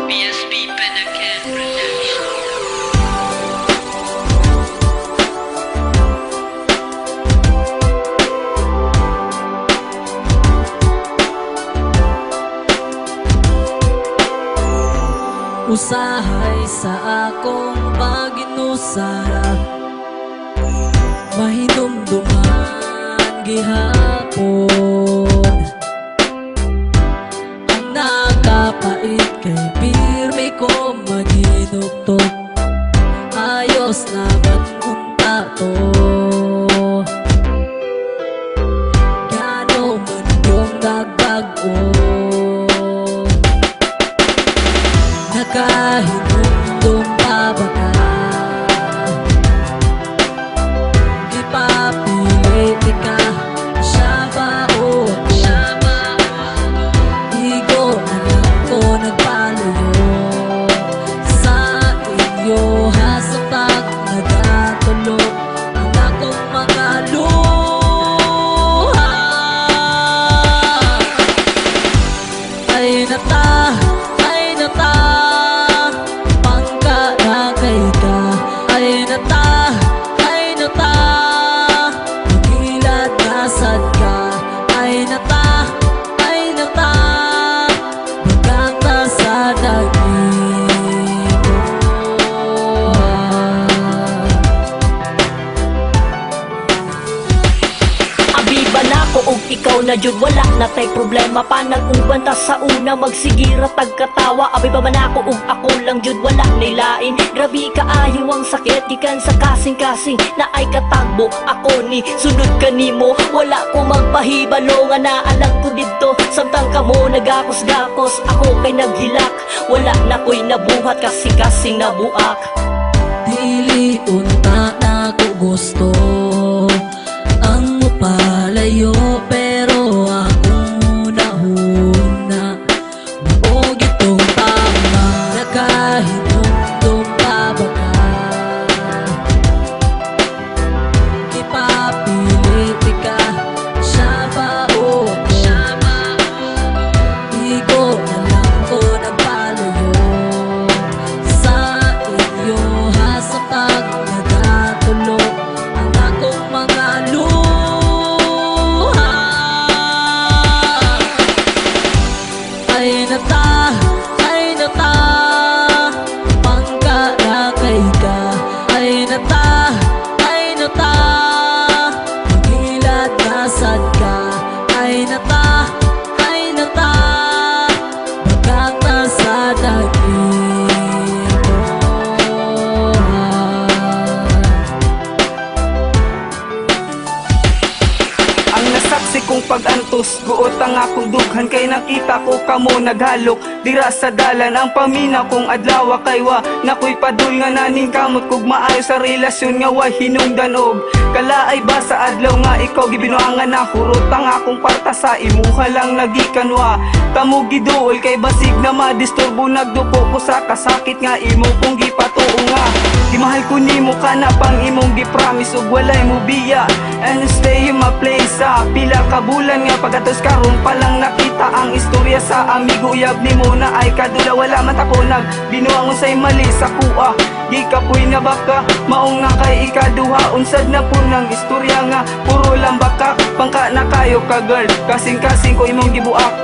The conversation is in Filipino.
BSB Panakan Production. Usahay sa akong paginusara, mahinumduman gihapon. Ang nakapait kay pirmi ko maginuktok, ayos naman unta to. Gano man yung nagbago, nakahinumdum pa ba ka? Ipapilit ka, siya ba o ako? Igo na lang ko nagpalayo sa iyo, hasapag nagatulog ang akong mga luha. Ay nata, ay nata, magilad nasad ka. Ay nata, magkanta sa daging mo. Abiba na ko og ikaw na jud, wala na tay problema pa. Nag-uban ta sa una, magsigira tagkatawa. Abiba man ako og ako lang jud, wala nilain. Grabe kaayo ang sakit, gikan sa kasing-kasing na ay katagbo. Ako ni sunod kanimo, wala ko magpahibalo nga naalang ko dito. Samtang kamo nagakos-gakos, ako kay naghilak. Wala na ko'y nabuhat, kasing-kasing nabuak. Dili unta na ko gusto ang mapalayo, pero akong nahuna o gitong tama. Nakahinumdum pa ba ka? Ipapilit ka, siya ba o ako? Igo na lang ko nagpalayo sa iyo, hasapag nagatulog ang akong mga luha. Ay nata, pangkarakay ka. Ay nata, magilad nasad ka. Ay nata, magkanta sa daging mo. Ang nasaksi kong pag-antos, guot ang akong dughan, kay nakita ko kamo naghalok dira sa dalan. Ang pamina kong adlaw kay wa nakoy padul nga naning kamot kog maayo sa relasyon nga wa hinungdan og kalaay ba sa adlaw nga ikaw gibinuangan na hurot ang akong parta sa imuha lang nagikanwa. Kamo giduol kay basig na madisturbo, nagduko ko sa kasakit nga imo kong gipatuo nga. Di mahal ko nimo kana pang imong gipromise ug walay mo biya, and stay in my place. Pila ka bulan nga pagatos karon pa lang nakita ang istorya sa amigo uyab nimo na ay kadula. Wala man ako nagbinuang say mali sa kuha, di ka puy na baka maong na kay ikaduha. Unsad na po ng istorya nga puro lang baka pangka na kayo ka girl, kasing-kasing ko imong gibuak.